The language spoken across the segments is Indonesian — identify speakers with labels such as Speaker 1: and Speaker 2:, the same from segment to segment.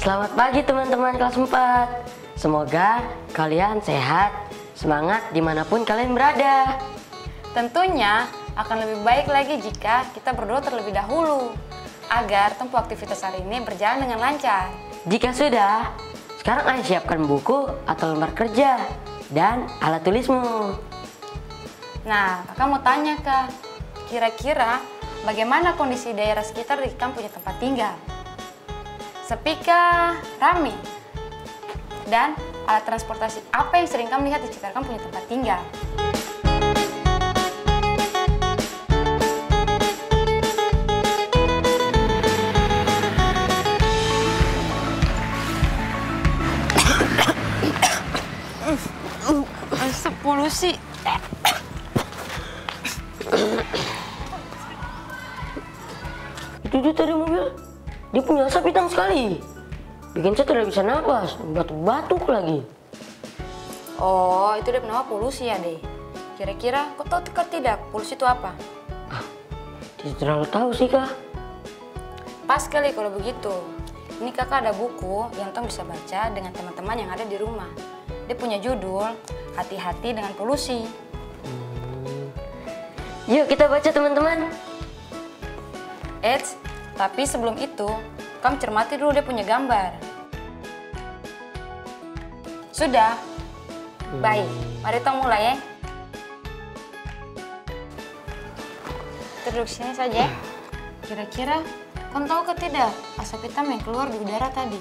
Speaker 1: Selamat pagi teman-teman kelas 4. Semoga kalian sehat, semangat dimanapun kalian berada.
Speaker 2: Tentunya akan lebih baik lagi jika kita berdoa terlebih dahulu agar tempuh aktivitas hari ini berjalan dengan lancar.
Speaker 1: Jika sudah, sekarang ayo siapkan buku atau lembar kerja dan alat tulismu.
Speaker 2: Nah, kakak mau tanya Kak, kira-kira bagaimana kondisi daerah sekitar di kamu punya tempat tinggal? Sepi kah? Rame? Dan alat transportasi apa yang sering kamu lihat di sekitar kamu punya tempat tinggal? Polusi.
Speaker 1: Itu tadi mobil, dia punya asap hitam sekali. Bikin saya tidak bisa napas, batuk-batuk lagi.
Speaker 2: Oh, itu dia nama polusi ya, Deh. Kira-kira kau tahu tidak polusi itu apa?
Speaker 1: Tidak terlalu tahu sih, Kak.
Speaker 2: Pas kali kalau begitu. Ini kakak ada buku yang kamu bisa baca dengan teman-teman yang ada di rumah. Dia punya judul, Hati-hati dengan Polusi.
Speaker 1: Yuk kita baca teman-teman.
Speaker 2: Eits, tapi sebelum itu, kamu cermati dulu dia punya gambar. Sudah? Baik, mari kita mulai ya. Kita duduk sini saja. Kira-kira, kamu tahu ke tidak asap hitam yang keluar di udara tadi?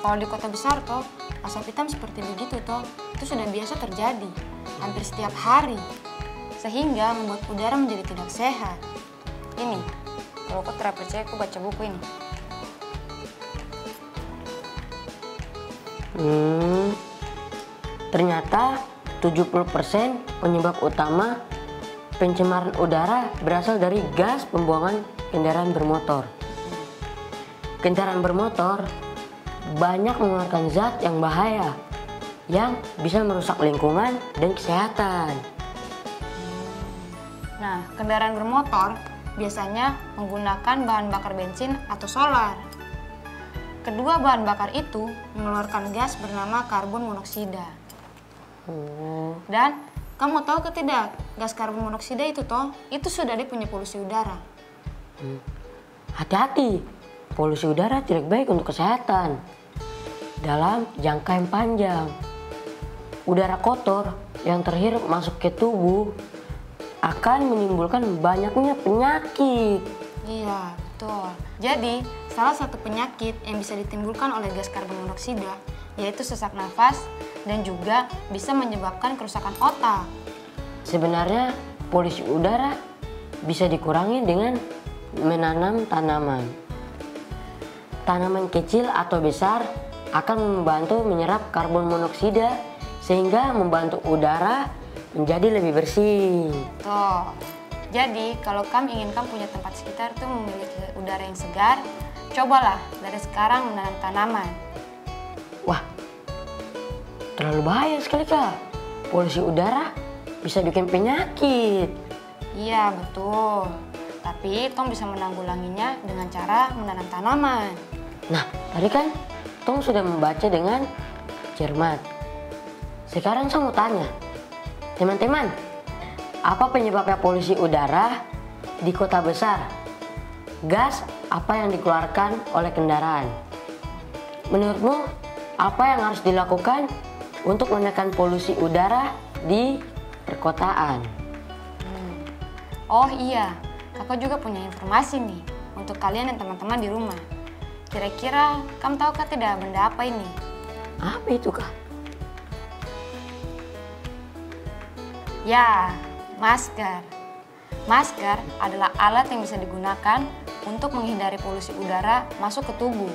Speaker 2: Kalau di kota besar toh, asap hitam seperti begitu toh, itu sudah biasa terjadi hampir setiap hari. Sehingga membuat udara menjadi tidak sehat. Ini, kalau kau tidak percaya, aku baca buku ini.
Speaker 1: Ternyata 70% penyebab utama pencemaran udara berasal dari gas pembuangan kendaraan bermotor. Kendaraan bermotor banyak mengeluarkan zat yang bahaya yang bisa merusak lingkungan dan kesehatan.
Speaker 2: Nah, kendaraan bermotor biasanya menggunakan bahan bakar bensin atau solar. Kedua bahan bakar itu mengeluarkan gas bernama karbon monoksida. Dan kamu tahu ke tidak, gas karbon monoksida itu toh, itu sudah dia punya polusi udara.
Speaker 1: Hati-hati, polusi udara tidak baik untuk kesehatan. Dalam jangka yang panjang, udara kotor yang terhirup masuk ke tubuh akan menimbulkan banyaknya penyakit.
Speaker 2: Iya, betul. Jadi, salah satu penyakit yang bisa ditimbulkan oleh gas karbon monoksida yaitu sesak nafas dan juga bisa menyebabkan kerusakan otak.
Speaker 1: Sebenarnya polusi udara bisa dikurangi dengan menanam tanaman. Tanaman kecil atau besar akan membantu menyerap karbon monoksida sehingga membantu udara menjadi lebih bersih.
Speaker 2: Tuh. Jadi, kalau kamu ingin kamu punya tempat sekitar itu memiliki udara yang segar, cobalah dari sekarang menanam tanaman.
Speaker 1: Wah, terlalu bahaya sekali Kak. Polusi udara bisa bikin penyakit.
Speaker 2: Iya, betul. Tapi Tom bisa menanggulanginya dengan cara menanam tanaman.
Speaker 1: Nah, tadi kan Tom sudah membaca dengan cermat. Sekarang saya mau tanya, teman-teman, apa penyebabnya polusi udara di kota besar? Gas apa yang dikeluarkan oleh kendaraan? Menurutmu, apa yang harus dilakukan untuk menekan polusi udara di perkotaan?
Speaker 2: Oh iya, kakak juga punya informasi nih untuk kalian dan teman-teman di rumah. Kira-kira kamu tahu kah tidak benda apa ini?
Speaker 1: Apa itu Kak?
Speaker 2: Ya, masker. Masker adalah alat yang bisa digunakan untuk menghindari polusi udara masuk ke tubuh.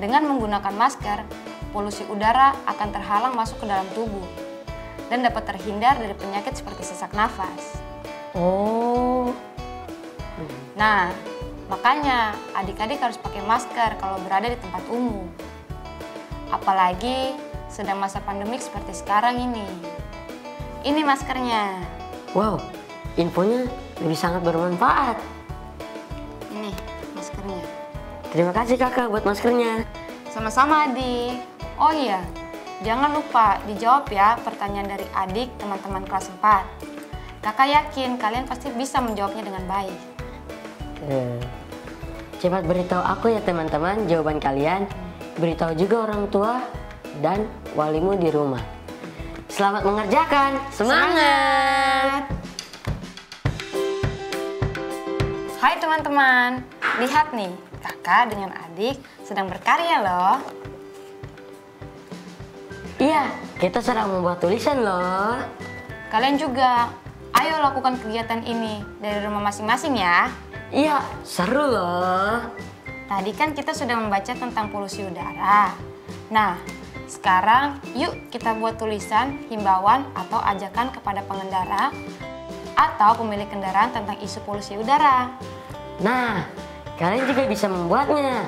Speaker 2: Dengan menggunakan masker, polusi udara akan terhalang masuk ke dalam tubuh dan dapat terhindar dari penyakit seperti sesak nafas.
Speaker 1: Oh.
Speaker 2: Nah, makanya adik-adik harus pakai masker kalau berada di tempat umum. Apalagi sedang masa pandemik seperti sekarang ini. Ini maskernya.
Speaker 1: Wow, infonya lebih sangat bermanfaat.
Speaker 2: Ini maskernya.
Speaker 1: Terima kasih kakak buat maskernya.
Speaker 2: Sama-sama adik. Oh iya, jangan lupa dijawab ya pertanyaan dari adik teman-teman kelas 4. Kakak yakin kalian pasti bisa menjawabnya dengan baik.
Speaker 1: Cepat beritahu aku ya teman-teman jawaban kalian. Beritahu juga orang tua dan walimu di rumah. Selamat mengerjakan. Semangat!
Speaker 2: Hai teman-teman, lihat nih, kakak dengan adik sedang berkarya loh.
Speaker 1: Iya, kita sedang membuat tulisan loh.
Speaker 2: Kalian juga, ayo lakukan kegiatan ini dari rumah masing-masing ya.
Speaker 1: Iya, seru loh.
Speaker 2: Tadi kan kita sudah membaca tentang polusi udara. Nah, sekarang yuk kita buat tulisan himbauan atau ajakan kepada pengendara atau pemilik kendaraan tentang isu polusi udara.
Speaker 1: Nah, kalian juga bisa membuatnya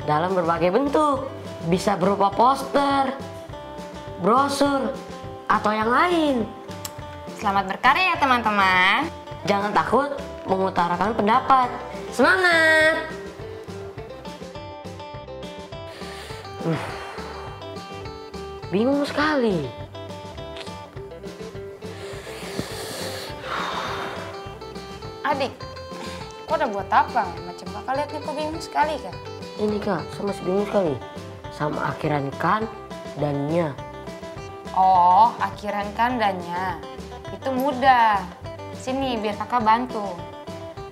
Speaker 1: dalam berbagai bentuk. Bisa berupa poster, brosur, atau yang lain.
Speaker 2: Selamat berkarya ya teman-teman.
Speaker 1: Jangan takut mengutarakan pendapat. Semangat! Bingung sekali.
Speaker 2: Adik, kok udah buat apa? Macam kakak lihat nih kok bingung sekali kak.
Speaker 1: Ini kak, saya masih bingung sekali. Sama akhiran kan dan nya.
Speaker 2: Oh, akhiran kandanya. Itu mudah. Sini biar kakak bantu.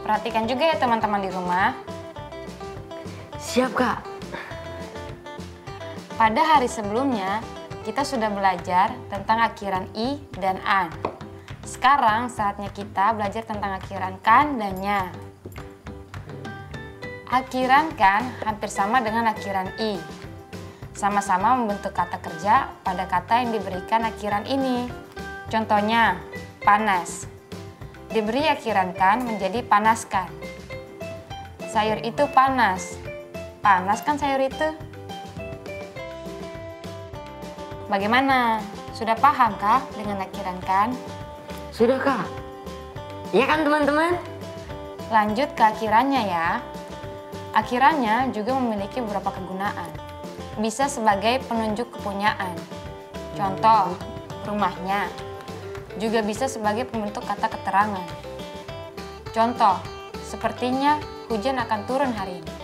Speaker 2: Perhatikan juga ya teman-teman di rumah.
Speaker 1: Siap kak.
Speaker 2: Pada hari sebelumnya, kita sudah belajar tentang akhiran i dan an. Sekarang saatnya kita belajar tentang akhiran kan dan nya. Akhiran kan hampir sama dengan akhiran i. Sama-sama membentuk kata kerja pada kata yang diberikan akhiran ini. Contohnya, panas. Diberi akhiran kan menjadi panaskan. Sayur itu panas. Panas kan sayur itu? Bagaimana? Sudah paham kah dengan akhiran kan?
Speaker 1: Sudah kak. Iya kan teman-teman?
Speaker 2: Lanjut ke akhirannya ya. Akhirannya juga memiliki beberapa kegunaan. Bisa sebagai penunjuk kepunyaan. Contoh, rumahnya. Juga bisa sebagai pembentuk kata keterangan. Contoh, sepertinya hujan akan turun hari ini.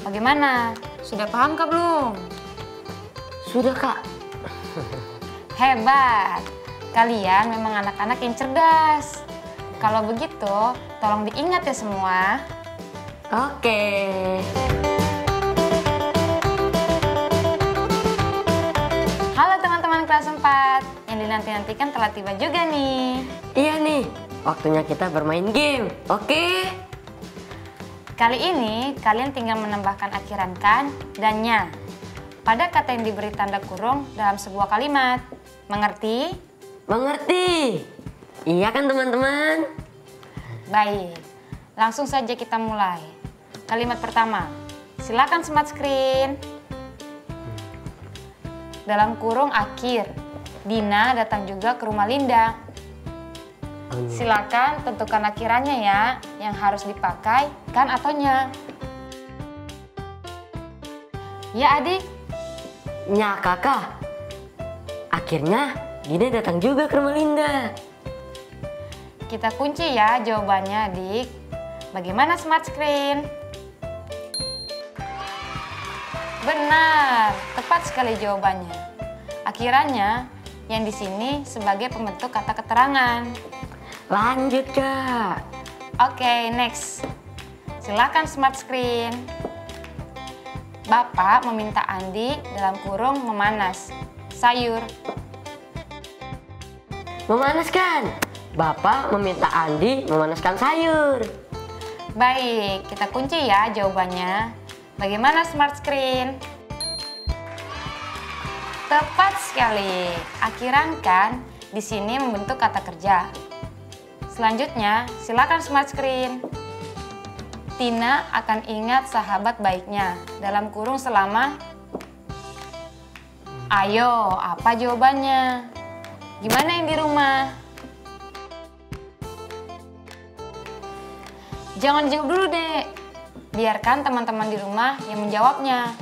Speaker 2: Bagaimana? Sudah paham kah belum?
Speaker 1: Sudah kak.
Speaker 2: Hebat! Kalian memang anak-anak yang cerdas. Kalau begitu, tolong diingat ya semua.
Speaker 1: Oke.
Speaker 2: Halo teman-teman kelas 4, yang dinanti-nantikan telah tiba juga nih.
Speaker 1: Iya nih, waktunya kita bermain game. Oke?
Speaker 2: Kali ini, kalian tinggal menambahkan akhiran kan dan nya pada kata yang diberi tanda kurung dalam sebuah kalimat. Mengerti?
Speaker 1: Mengerti. Iya kan teman-teman?
Speaker 2: Baik, langsung saja kita mulai. Kalimat pertama, silakan smart screen. Dalam kurung akhir, Dina datang juga ke rumah Linda. Silakan tentukan akhirannya ya, yang harus dipakai kan atau nya. Ya adik?
Speaker 1: Nya kakak. Akhirnya Dina datang juga ke rumah Linda.
Speaker 2: Kita kunci ya jawabannya adik. Bagaimana smart screen? Benar, tepat sekali jawabannya. Akhirannya yang di sini sebagai pembentuk kata keterangan.
Speaker 1: Lanjut kak.
Speaker 2: Oke, next. Silakan smart screen. Bapak meminta Andi dalam kurung memanas sayur.
Speaker 1: Memanaskan. Bapak meminta Andi memanaskan sayur.
Speaker 2: Baik, kita kunci ya jawabannya. Bagaimana smart screen? Tepat sekali. Akhiran kan di sini membentuk kata kerja. Selanjutnya, silakan smart screen. Tina akan ingat sahabat baiknya dalam kurung selama. Ayo, apa jawabannya? Gimana yang di rumah? Jangan dijawab dulu, Dek. Biarkan teman-teman di rumah yang menjawabnya.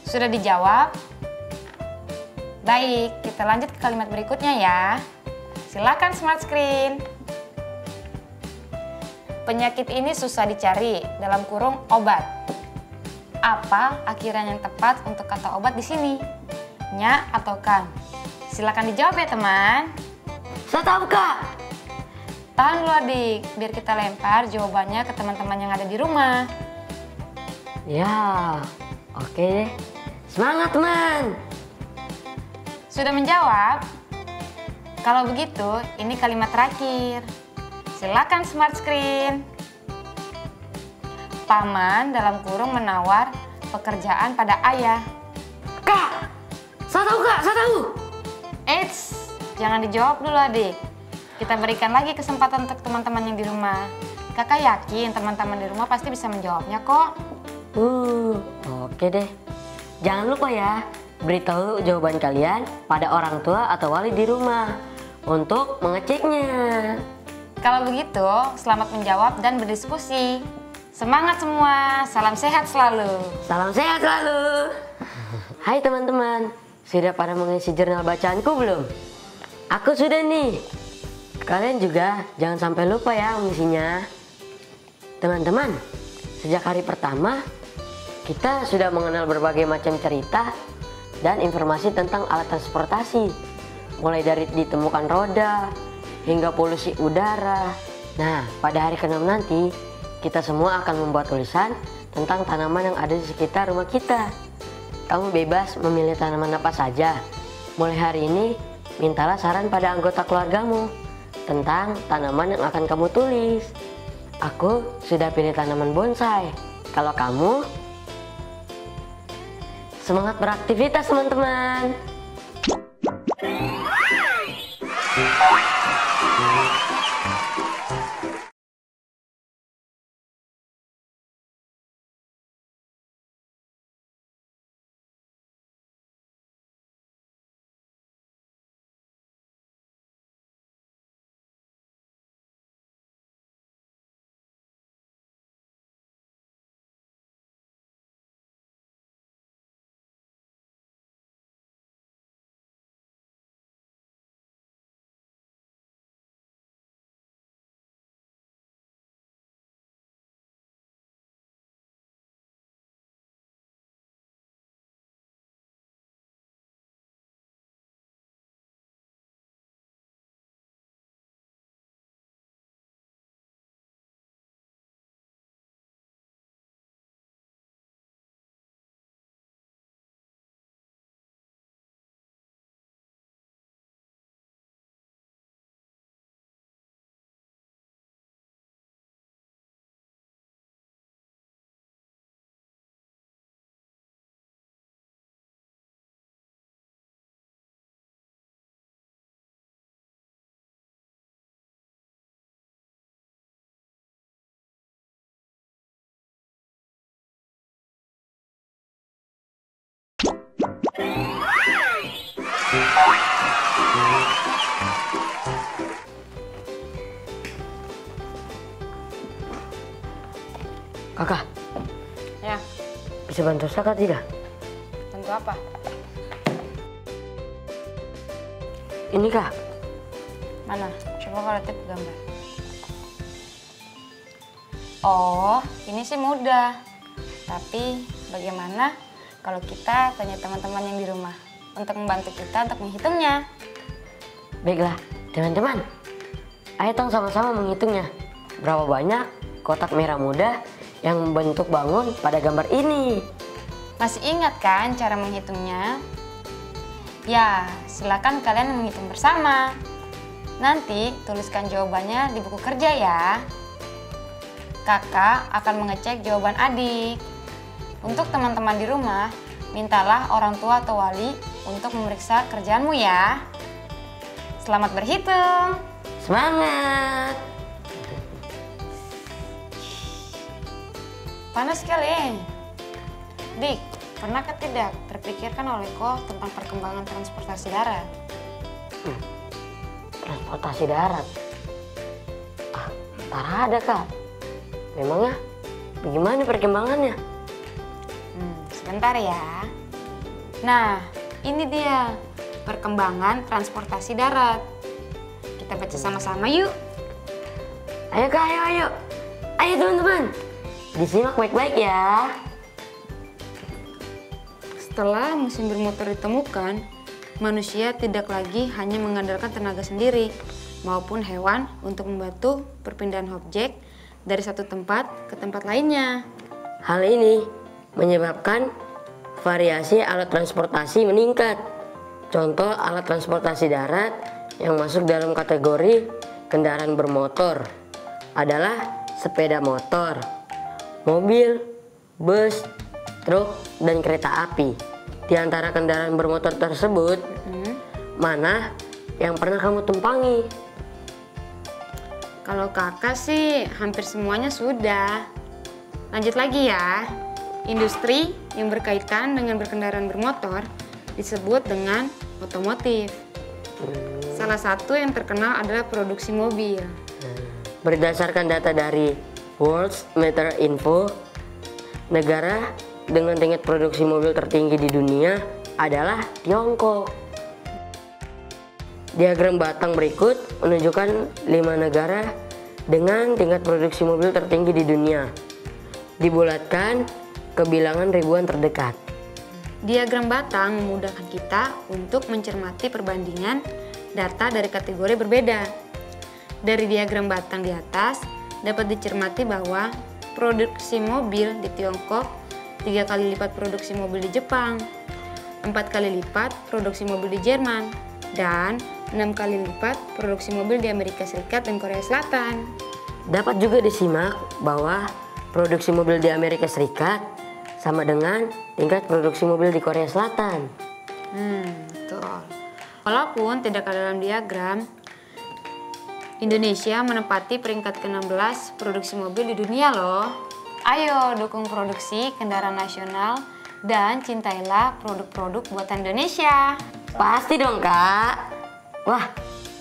Speaker 2: Sudah dijawab? Baik, kita lanjut ke kalimat berikutnya ya. Silakan smart screen. Penyakit ini susah dicari, dalam kurung obat. Apa akhiran yang tepat untuk kata obat di sini? Nya atau kan? Silakan dijawab ya, teman.
Speaker 1: Saya tahu, Kak.
Speaker 2: Tahan dulu, Adik, biar kita lempar jawabannya ke teman-teman yang ada di rumah.
Speaker 1: Ya, oke deh. Semangat, teman.
Speaker 2: Sudah menjawab? Kalau begitu, ini kalimat terakhir. Silakan smart screen. Paman dalam kurung menawar pekerjaan pada ayah.
Speaker 1: Kak, saya tahu, Kak, saya tahu.
Speaker 2: Eits, jangan dijawab dulu, Adik. Kita berikan lagi kesempatan untuk teman-teman yang di rumah. Kakak yakin teman-teman di rumah pasti bisa menjawabnya kok.
Speaker 1: Oke deh. Jangan lupa ya, beritahu jawaban kalian pada orang tua atau wali di rumah untuk mengeceknya.
Speaker 2: Kalau begitu, selamat menjawab dan berdiskusi. Semangat semua, salam sehat selalu.
Speaker 1: Salam sehat selalu. Hai teman-teman, sudah pada mengisi jurnal bacaanku belum? Aku sudah nih. Kalian juga jangan sampai lupa ya mengisinya. Teman-teman, sejak hari pertama kita sudah mengenal berbagai macam cerita dan informasi tentang alat transportasi. Mulai dari ditemukan roda hingga polusi udara. Nah, pada hari ke-6 nanti kita semua akan membuat tulisan tentang tanaman yang ada di sekitar rumah kita. Kamu bebas memilih tanaman apa saja. Mulai hari ini mintalah saran pada anggota keluargamu tentang tanaman yang akan kamu tulis. Aku sudah pilih tanaman bonsai. Kalau kamu, semangat beraktivitas teman-teman. Kakak,
Speaker 2: Ya,
Speaker 1: bisa bantu saya kah tidak?
Speaker 2: tentu apa?
Speaker 1: Ini kak,
Speaker 2: Mana? Coba kalau tip gambar. Oh, ini sih mudah. Tapi bagaimana kalau kita tanya teman-teman yang di rumah untuk membantu kita untuk menghitungnya?
Speaker 1: baiklah teman-teman. Ayo tong sama-sama menghitungnya. Berapa banyak kotak merah muda yang membentuk bangun pada gambar ini?
Speaker 2: Masih ingat kan cara menghitungnya? Ya, silakan kalian menghitung bersama. Nanti tuliskan jawabannya di buku kerja ya. Kakak akan mengecek jawaban adik. Untuk teman-teman di rumah, mintalah orang tua atau wali untuk memeriksa kerjaanmu ya. Selamat berhitung.
Speaker 1: Semangat!
Speaker 2: Panas sekali. Dik, pernahkah tidak terpikirkan oleh kau tentang perkembangan transportasi darat?
Speaker 1: Transportasi darat? Tak ada kak. Memangnya bagaimana perkembangannya?
Speaker 2: Sebentar ya. Nah, ini dia perkembangan transportasi darat. Kita baca sama-sama yuk.
Speaker 1: Ayo kak, ayo. Ayo teman-teman. Disimak baik-baik ya.
Speaker 2: Setelah mesin bermotor ditemukan, manusia tidak lagi hanya mengandalkan tenaga sendiri maupun hewan untuk membantu perpindahan objek dari satu tempat ke tempat lainnya.
Speaker 1: Hal ini menyebabkan variasi alat transportasi meningkat. Contoh alat transportasi darat yang masuk dalam kategori kendaraan bermotor adalah sepeda motor, mobil, bus, truk, dan kereta api. Di antara kendaraan bermotor tersebut, mana yang pernah kamu tumpangi?
Speaker 2: Kalau kakak sih hampir semuanya sudah. Lanjut lagi ya. Industri yang berkaitan dengan berkendaraan bermotor disebut dengan otomotif. Salah satu yang terkenal adalah produksi mobil.
Speaker 1: Berdasarkan data dari World Meter Info, negara dengan tingkat produksi mobil tertinggi di dunia adalah Tiongkok. Diagram batang berikut menunjukkan 5 negara dengan tingkat produksi mobil tertinggi di dunia. Dibulatkan ke bilangan ribuan terdekat.
Speaker 2: Diagram batang memudahkan kita untuk mencermati perbandingan data dari kategori berbeda. Dari diagram batang di atas dapat dicermati bahwa produksi mobil di Tiongkok 3 kali lipat produksi mobil di Jepang, 4 kali lipat produksi mobil di Jerman, dan 6 kali lipat produksi mobil di Amerika Serikat dan Korea Selatan.
Speaker 1: Dapat juga disimak bahwa produksi mobil di Amerika Serikat sama dengan tingkat produksi mobil di Korea Selatan.
Speaker 2: Betul. Walaupun tidak ada dalam diagram, Indonesia menempati peringkat ke-16 produksi mobil di dunia loh. Ayo dukung produksi kendaraan nasional dan cintailah produk-produk buatan Indonesia.
Speaker 1: Pasti dong kak. Wah,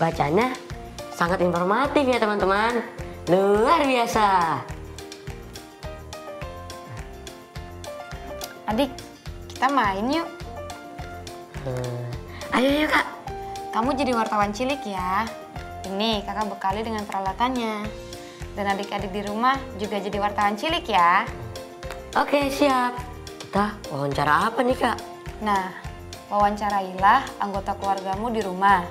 Speaker 1: bacanya sangat informatif ya teman-teman. Luar biasa.
Speaker 2: Adik, kita main yuk.
Speaker 1: Ayo kak.
Speaker 2: Kamu jadi wartawan cilik ya. Ini kakak bekali dengan peralatannya. Dan adik-adik di rumah juga jadi wartawan cilik ya.
Speaker 1: Oke, siap. Kita wawancara apa nih kak?
Speaker 2: Nah, wawancarailah anggota keluargamu di rumah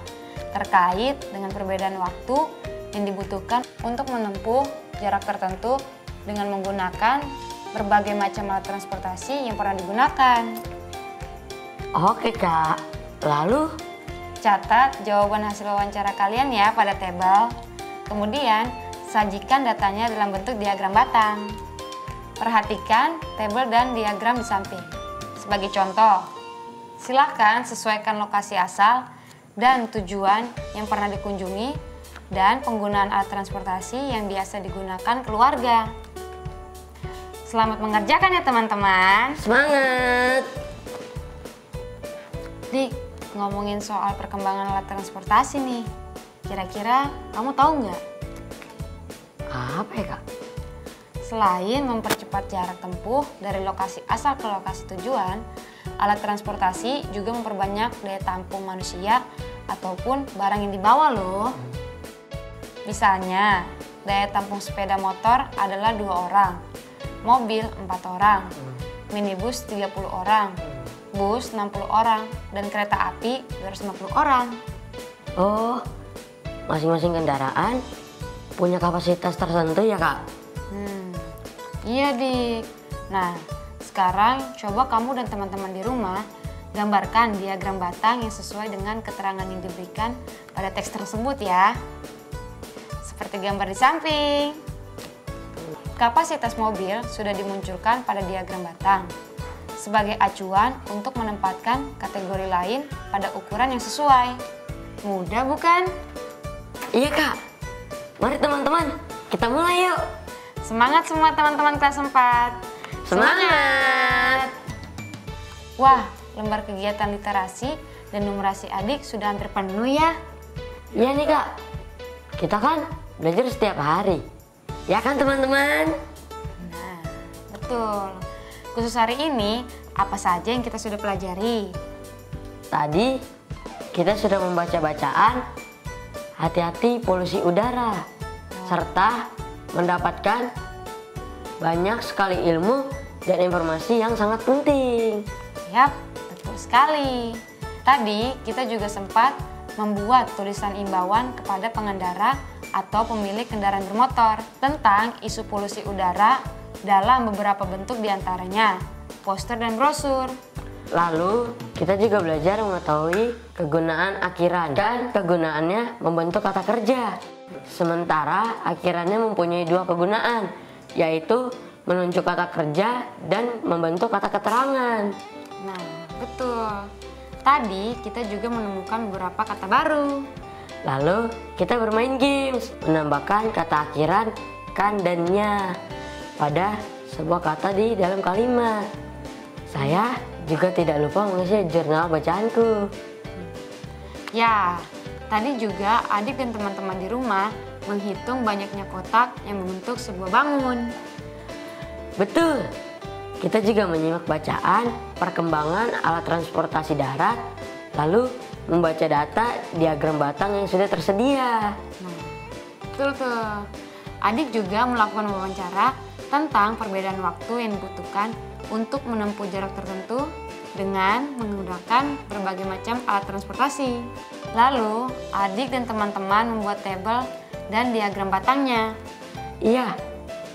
Speaker 2: terkait dengan perbedaan waktu yang dibutuhkan untuk menempuh jarak tertentu dengan menggunakan berbagai macam alat transportasi yang pernah digunakan.
Speaker 1: Oke kak. Lalu?
Speaker 2: Catat jawaban hasil wawancara kalian ya pada tabel. Kemudian sajikan datanya dalam bentuk diagram batang. Perhatikan tabel dan diagram di samping. Sebagai contoh, silakan sesuaikan lokasi asal dan tujuan yang pernah dikunjungi dan penggunaan alat transportasi yang biasa digunakan keluarga. Selamat mengerjakan ya teman-teman.
Speaker 1: Semangat.
Speaker 2: Dik, ngomongin soal perkembangan alat transportasi nih. Kira-kira kamu tahu nggak?
Speaker 1: Apa ya kak?
Speaker 2: Selain mempercepat jarak tempuh dari lokasi asal ke lokasi tujuan, alat transportasi juga memperbanyak daya tampung manusia ataupun barang yang dibawa loh. Misalnya, daya tampung sepeda motor adalah 2 orang, mobil 4 orang, minibus 30 orang, bus 60 orang, dan kereta api 250 orang.
Speaker 1: Oh, masing-masing kendaraan punya kapasitas tertentu ya kak?
Speaker 2: Iya dik. Nah, sekarang coba kamu dan teman-teman di rumah gambarkan diagram batang yang sesuai dengan keterangan yang diberikan pada teks tersebut ya. Seperti gambar di samping. Kapasitas mobil sudah dimunculkan pada diagram batang sebagai acuan untuk menempatkan kategori lain pada ukuran yang sesuai. Mudah bukan?
Speaker 1: Iya Kak, mari teman-teman kita mulai yuk.
Speaker 2: Semangat semua teman-teman kelas 4.
Speaker 1: Semangat!
Speaker 2: Wah, lembar kegiatan literasi dan numerasi adik sudah hampir penuh ya.
Speaker 1: Iya nih Kak, kita kan belajar setiap hari. Ya kan teman-teman?
Speaker 2: Nah, betul. Khusus hari ini, apa saja yang kita sudah pelajari?
Speaker 1: Tadi kita sudah membaca bacaan hati-hati polusi udara, serta mendapatkan banyak sekali ilmu dan informasi yang sangat penting.
Speaker 2: Yap, betul sekali. Tadi kita juga sempat membuat tulisan imbauan kepada pengendara atau pemilik kendaraan bermotor tentang isu polusi udara dalam beberapa bentuk diantaranya poster dan brosur.
Speaker 1: Lalu kita juga belajar mengetahui kegunaan akhiran dan kegunaannya membentuk kata kerja. Sementara akhirannya mempunyai dua kegunaan, yaitu menunjuk kata kerja dan membentuk kata keterangan.
Speaker 2: Nah, betul. Tadi kita juga menemukan beberapa kata baru.
Speaker 1: Lalu kita bermain games, menambahkan kata akhiran kan dan nya pada sebuah kata di dalam kalimat. Saya juga tidak lupa mengisi jurnal bacaanku.
Speaker 2: Ya, tadi juga adik dan teman-teman di rumah menghitung banyaknya kotak yang membentuk sebuah bangun.
Speaker 1: Betul, kita juga menyimak bacaan perkembangan alat transportasi darat, lalu membaca data diagram batang yang sudah tersedia.
Speaker 2: Nah, betul tuh. Adik juga melakukan wawancara tentang perbedaan waktu yang dibutuhkan untuk menempuh jarak tertentu dengan menggunakan berbagai macam alat transportasi. Lalu, adik dan teman-teman membuat tabel dan diagram batangnya.
Speaker 1: Iya,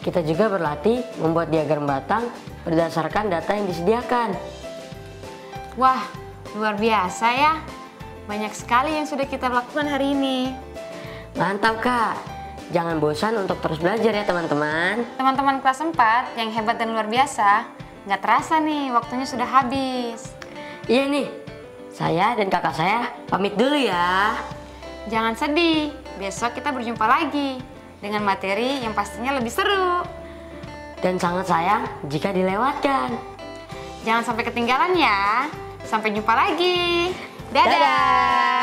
Speaker 1: kita juga berlatih membuat diagram batang berdasarkan data yang disediakan.
Speaker 2: Wah, luar biasa ya. Banyak sekali yang sudah kita lakukan hari ini.
Speaker 1: Mantap Kak, jangan bosan untuk terus belajar ya teman-teman.
Speaker 2: Teman-teman kelas 4 yang hebat dan luar biasa, nggak terasa nih waktunya sudah habis.
Speaker 1: Iya nih, saya dan kakak saya pamit dulu ya.
Speaker 2: Jangan sedih, besok kita berjumpa lagi dengan materi yang pastinya lebih seru.
Speaker 1: Dan sangat sayang jika dilewatkan.
Speaker 2: Jangan sampai ketinggalan ya. Sampai jumpa lagi. Dadah.
Speaker 1: Dadah.